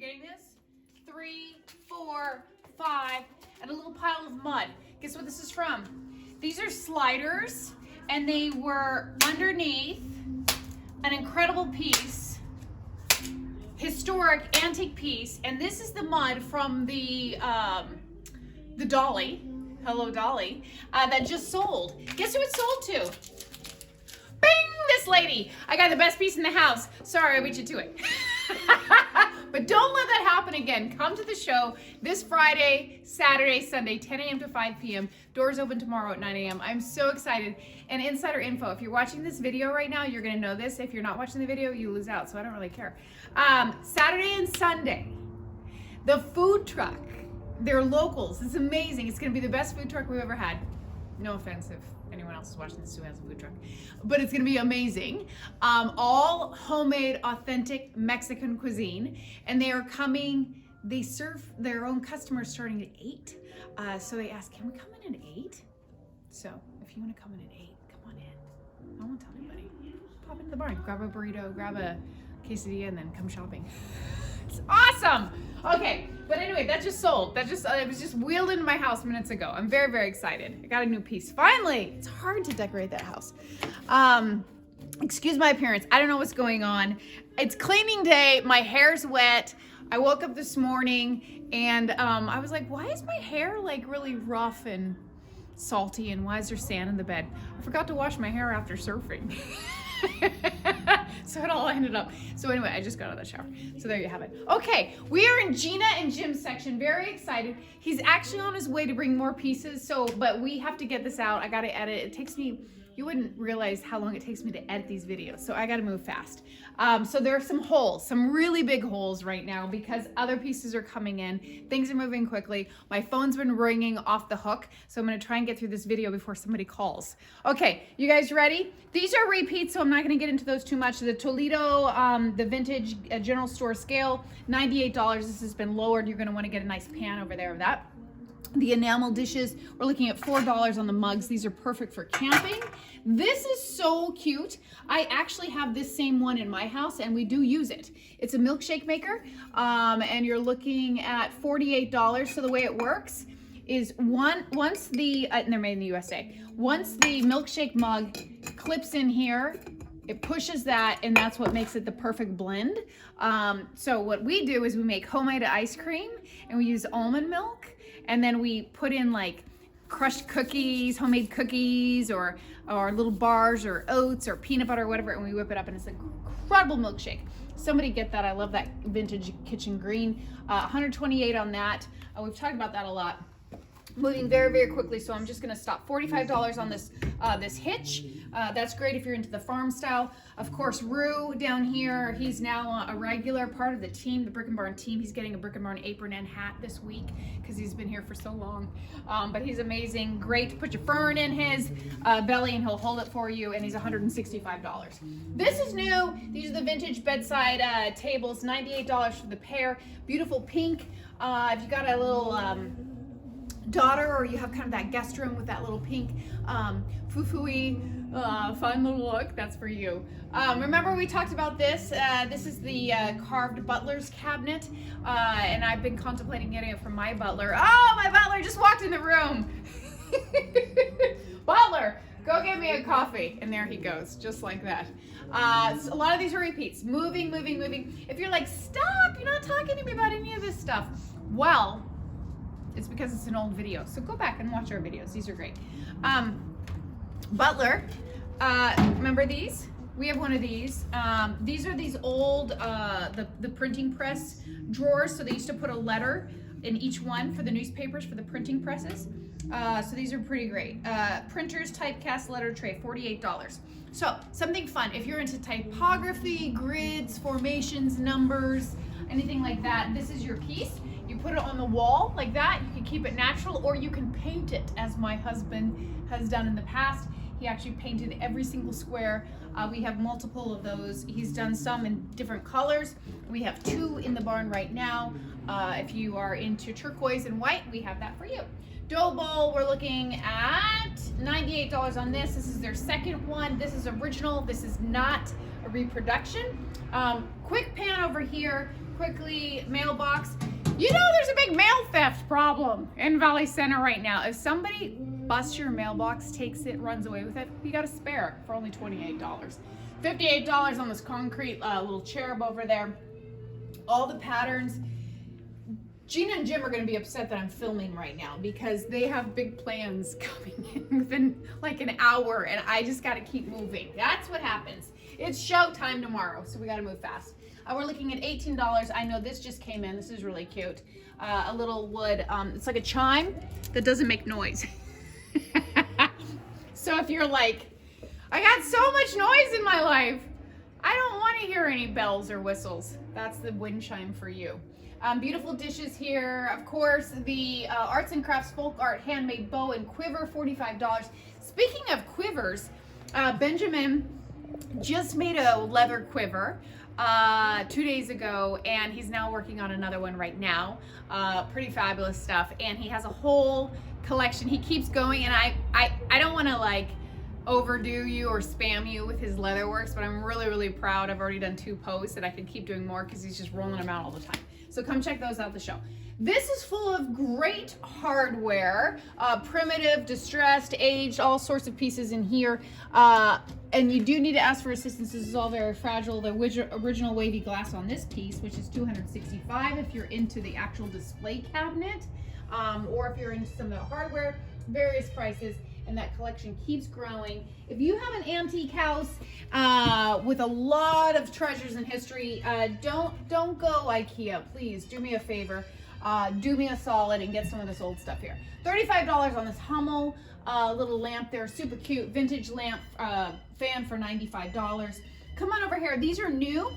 getting this? 3, 4, 5, and a little pile of mud. Guess what this is from? These are sliders, and they were underneath an incredible piece, historic antique piece, and this is the mud from the Dolly, hello Dolly, that just sold. Guess who it sold to? Bing! This lady. I got the best piece in the house. Sorry, I beat you to it. But don't let that happen again. Come to the show this Friday, Saturday, Sunday, 10 a.m. to 5 p.m. Doors open tomorrow at 9 a.m. I'm so excited. And insider info, if you're watching this video right now, you're going to know this. If you're not watching the video, you lose out, so I don't really care. Saturday and Sunday, the food truck, they're locals. It's amazing. It's going to be the best food truck we've ever had. No offense if anyone else is watching this who has a food truck, but it's gonna be amazing. All homemade, authentic Mexican cuisine, and they are coming. They serve their own customers starting at 8. So they ask, can we come in at 8? So if you want to come in at 8, come on in. I won't tell anybody. Pop into the barn, grab a burrito, grab a quesadilla, and then come shopping. It's awesome. Okay, but anyway, that just sold. It was just wheeled into my house minutes ago. I'm very, very excited. I got a new piece. Finally! It's hard to decorate that house. Excuse my appearance. I don't know what's going on. It's cleaning day. My hair's wet. I woke up this morning and I was like, why is my hair like really rough and salty, and why is there sand in the bed? I forgot to wash my hair after surfing. So it all ended up. So anyway, I just got out of the shower. So there you have it. Okay, we are in Gina and Jim's section. Very excited. He's actually on his way to bring more pieces. But we have to get this out. I got to edit. It takes me, you wouldn't realize how long it takes me to edit these videos. So I got to move fast. So there are some holes, some really big holes right now because other pieces are coming in. Things are moving quickly. My phone's been ringing off the hook. So I'm going to try and get through this video before somebody calls. Okay, you guys ready? These are repeats, so I'm not going to get into those too much. The Toledo, the vintage general store scale, $98. This has been lowered. You're going to want to get a nice pan over there of that. The enamel dishes, we're looking at $4 on the mugs. These are perfect for camping. This is so cute. I actually have this same one in my house and we do use it. It's a milkshake maker and you're looking at $48. So the way it works is once the, and they're made in the USA, once the milkshake mug clips in here, it pushes that and that's what makes it the perfect blend. So what we do is we make homemade ice cream and we use almond milk. And then we put in like crushed cookies, homemade cookies, or little bars or oats or peanut butter or whatever, and we whip it up and it's an incredible milkshake. Somebody get that. I love that vintage kitchen green. 128 on that. We've talked about that a lot. Moving very, very quickly, so I'm just gonna stop. $45 on this this hitch. That's great if you're into the farm style. Of course, Rue down here, he's now a regular part of the team, the Brick and Barn team. He's getting a Brick and Barn apron and hat this week because he's been here for so long. But he's amazing. Great to put your fern in his belly and he'll hold it for you, and he's $165. This is new. These are the vintage bedside tables, $98 for the pair. Beautiful pink. If you got a little daughter, or you have kind of that guest room with that little pink foo-foo-y fun little look, that's for you. Remember we talked about this? This is the carved Butler's cabinet, and I've been contemplating getting it from my butler. Oh, my butler just walked in the room. Butler, go get me a coffee. And there he goes, just like that. So a lot of these are repeats. Moving. If you're like, stop, you're not talking to me about any of this stuff. Well, it's because it's an old video. So go back and watch our videos. These are great. Butler, remember these? We have one of these. These are these old, the printing press drawers. So they used to put a letter in each one for the newspapers, for the printing presses. So these are pretty great. Printers, typecast, letter tray, $48. So something fun. If you're into typography, grids, formations, numbers, anything like that, this is your piece. You put it on the wall like that. You can keep it natural, or you can paint it, as my husband has done in the past. He actually painted every single square. We have multiple of those. He's done some in different colors. We have 2 in the barn right now. If you are into turquoise and white, we have that for you. Dough bowl, we're looking at $98 on this. This is their second one. This is original. This is not a reproduction. Quick pan over here. quickly, Mailbox. You know there's a big mail theft problem in Valley Center right now. If somebody busts your mailbox, takes it, runs away with it, you got a spare for only $28. $58 on this concrete little cherub over there. All the patterns. Gina and Jim are going to be upset that I'm filming right now because they have big plans coming in within like an hour and I just got to keep moving. That's what happens. It's show time tomorrow, so we got to move fast. We're looking at $18. I know this just came in. This is really cute. A little wood. It's like a chime that doesn't make noise. So if you're like, I got so much noise in my life, I don't want to hear any bells or whistles. That's the wind chime for you. Beautiful dishes here. Of course, the Arts and Crafts Folk Art Handmade Bow and Quiver, $45. Speaking of quivers, Benjamin just made a leather quiver 2 days ago, and he's now working on another one right now. Pretty fabulous stuff, and he has a whole collection. He keeps going, and I don't want to like overdo you or spam you with his leather works, but I'm really proud. I've already done 2 posts, and I can keep doing more because he's just rolling them out all the time. So come check those out at the show. This is full of great hardware, primitive, distressed, aged, all sorts of pieces in here. And you do need to ask for assistance. This is all very fragile. The original wavy glass on this piece, which is $265 if you're into the actual display cabinet, or if you're into some of the hardware, various prices. And that collection keeps growing. If you have an antique house with a lot of treasures and history, don't go IKEA. Please do me a favor. Do me a solid and get some of this old stuff here. $35 on this Hummel little lamp there. Super cute vintage lamp fan for $95. Come on over here. These are new.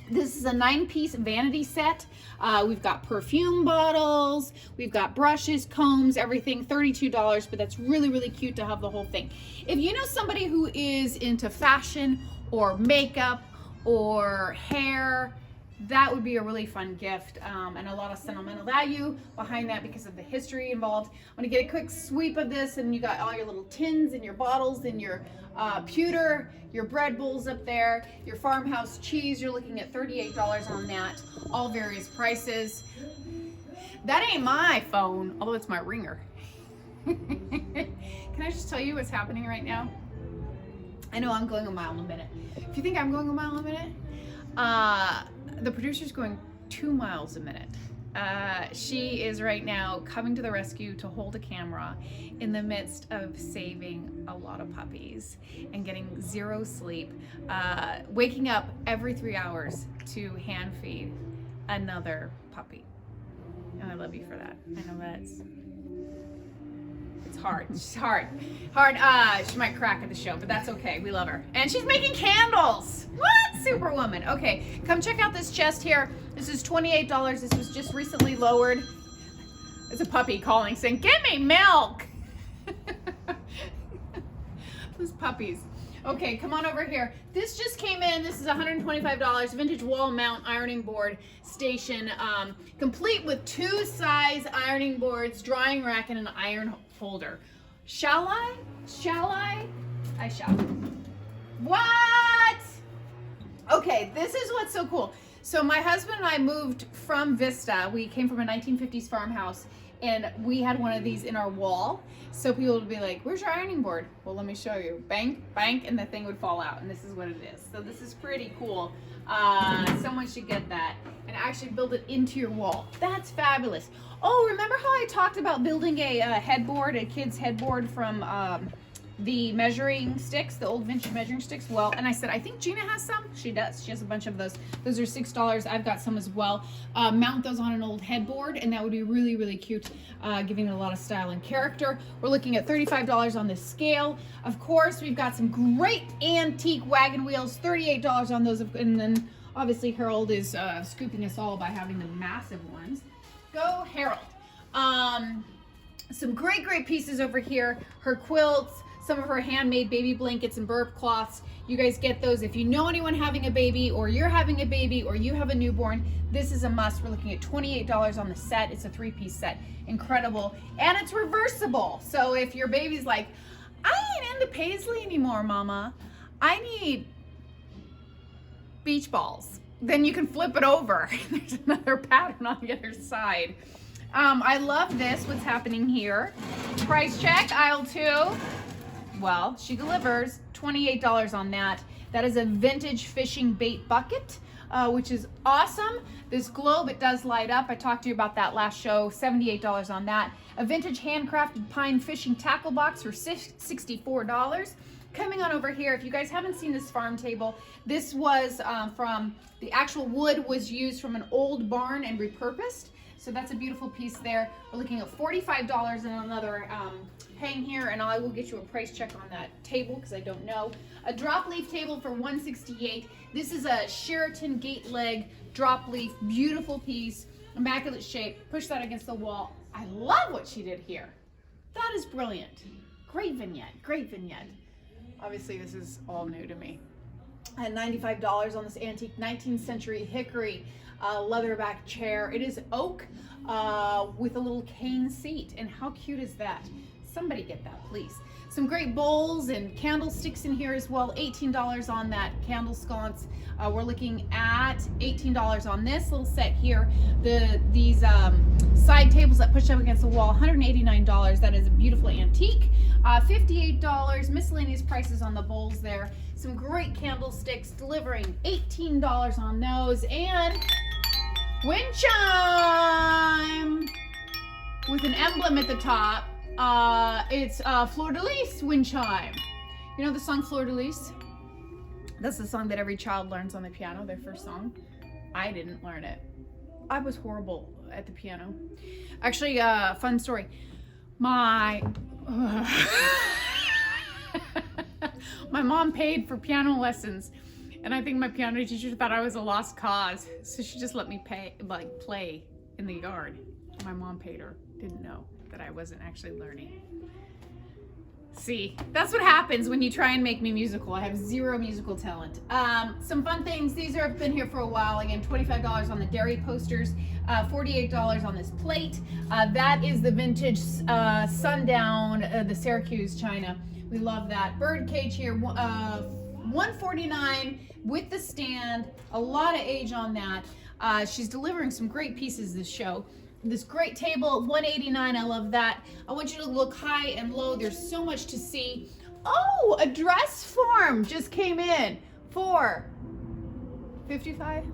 This is a 9-piece vanity set. We've got perfume bottles, we've got brushes, combs, everything, $32, but that's really cute to have the whole thing. If you know somebody who is into fashion or makeup or hair, that would be a really fun gift, and a lot of sentimental value behind that because of the history involved. I'm gonna get a quick sweep of this, and you got all your little tins and your bottles and your pewter, your bread bowls up there, your farmhouse cheese. You're looking at $38 on that, all various prices. That ain't my phone, although it's my ringer. Can I just tell you what's happening right now? I know I'm going a mile a minute. If you think I'm going a mile a minute, the producer's going 2 miles a minute. She is right now coming to the rescue to hold a camera in the midst of saving a lot of puppies and getting 0 sleep, waking up every 3 hours to hand feed another puppy. And I love you for that. I know it's hard. She's hard. She might crack at the show, but that's okay. We love her. And she's making candles. What? Superwoman. Okay, come check out this chest here. This is $28. This was just recently lowered. It's a puppy calling saying, "Give me milk." Those puppies. Okay, come on over here. This just came in. This is $125. Vintage wall mount ironing board station, complete with 2 size ironing boards, drying rack, and an iron holder. Shall I? I shall. What? Okay, this is what's so cool. So my husband and I moved from Vista. We came from a 1950s farmhouse, and we had one of these in our wall. So people would be like, "Where's your ironing board?" Well, let me show you. Bang, bang, and the thing would fall out. And this is what it is. So this is pretty cool. Someone should get that and actually build it into your wall. That's fabulous. Oh, remember how I talked about building a headboard, a kid's headboard from the measuring sticks, the old vintage measuring sticks? Well, and I said, I think Gina has some. She does. She has a bunch of those. Those are $6. I've got some as well. Mount those on an old headboard, and that would be really cute, giving it a lot of style and character. We're looking at $35 on this scale. Of course, we've got some great antique wagon wheels, $38 on those, and then obviously Harold is scooping us all by having the massive ones. Go Harold. Some great pieces over here. Her quilts, some of her handmade baby blankets and burp cloths. You guys get those. If you know anyone having a baby, or you're having a baby, or you have a newborn, this is a must. We're looking at $28 on the set. It's a 3-piece set. Incredible. And it's reversible. So if your baby's like, "I ain't into paisley anymore, Mama. I need beach balls," then you can flip it over. There's another pattern on the other side. I love this, what's happening here. Price check, aisle 2. Well, she delivers $28 on that. That is a vintage fishing bait bucket, which is awesome. This globe, it does light up. I talked to you about that last show, $78 on that. A vintage handcrafted pine fishing tackle box for $64. Coming on over here, if you guys haven't seen this farm table, this was from, the actual wood was used from an old barn and repurposed. So that's a beautiful piece there. We're looking at $45 and another hang here, and I will get you a price check on that table because I don't know. A drop leaf table for $168. This is a Sheraton gate leg drop leaf, beautiful piece, immaculate shape. Push that against the wall. I love what she did here. That is brilliant. Great vignette, great vignette. Obviously this is all new to me. I had $95 on this antique 19th century hickory leatherback chair. It is oak with a little cane seat, and how cute is that? Somebody get that, please. Some great bowls and candlesticks in here as well. $18 on that candle sconce. We're looking at $18 on this little set here. These side tables that push up against the wall, $189. That is a beautiful antique. $58 miscellaneous prices on the bowls there. Some great candlesticks, delivering $18 on those, and wind chime with an emblem at the top. It's Fleur de Lis wind chime. You know the song Fleur de Lis? That's the song that every child learns on the piano, their first song. I didn't learn it. I was horrible at the piano. Actually, fun story. My mom paid for piano lessons, and I think my piano teacher thought I was a lost cause, so she just let me play in the yard. My mom paid her. Didn't know that I wasn't actually learning. See, that's what happens when you try and make me musical. I have zero musical talent. Some fun things. These have been here for a while. Again, $25 on the dairy posters, $48 on this plate. That is the vintage Sundown, the Syracuse china. We love that. Bird cage here, $149 with the stand. A lot of age on that. She's delivering some great pieces this show. This great table, $189. I love that. I want you to look high and low. There's so much to see. Oh, a dress form just came in for $55.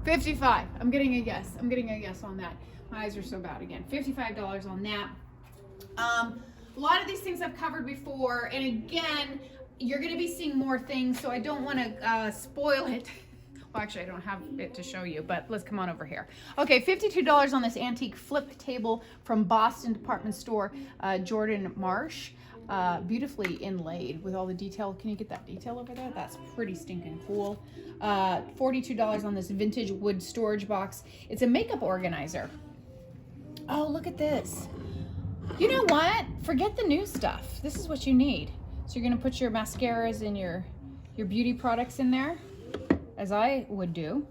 $55. I'm getting a yes. I'm getting a yes on that. My eyes are so bad again. $55 on that. A lot of these things I've covered before, and again, you're going to be seeing more things, so I don't want to spoil it. Well, actually, I don't have it to show you, but let's come on over here. Okay, $52 on this antique flip table from Boston department store, Jordan Marsh. Beautifully inlaid with all the detail. Can you get that detail over there? That's pretty stinking cool. $42 on this vintage wood storage box. It's a makeup organizer. Oh, look at this. You know what? Forget the new stuff. This is what you need. So you're gonna put your mascaras and your beauty products in there, as I would do.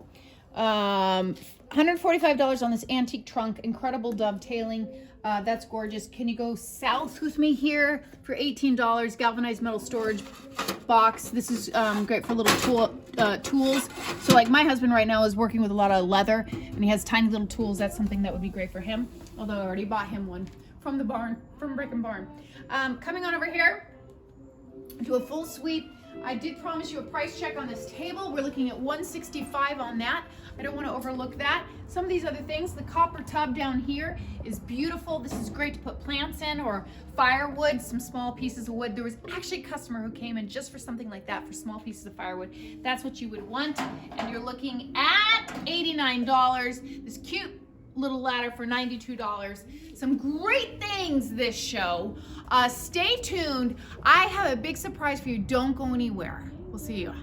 $145 on this antique trunk, incredible dovetailing. That's gorgeous. Can you go south with me here for $18? Galvanized metal storage box. This is great for little tools. So like my husband right now is working with a lot of leather, and he has tiny little tools. That's something that would be great for him. Although I already bought him one from the barn, from Brick and Barn. Coming on over here to a full sweep. I did promise you a price check on this table. We're looking at $165 on that. I don't want to overlook that. Some of these other things, the copper tub down here is beautiful. This is great to put plants in, or firewood, some small pieces of wood. There was actually a customer who came in just for something like that, for small pieces of firewood. That's what you would want. And you're looking at $89. This cute little ladder for $92. Some great things this show. Stay tuned. I have a big surprise for you. Don't go anywhere. We'll see you.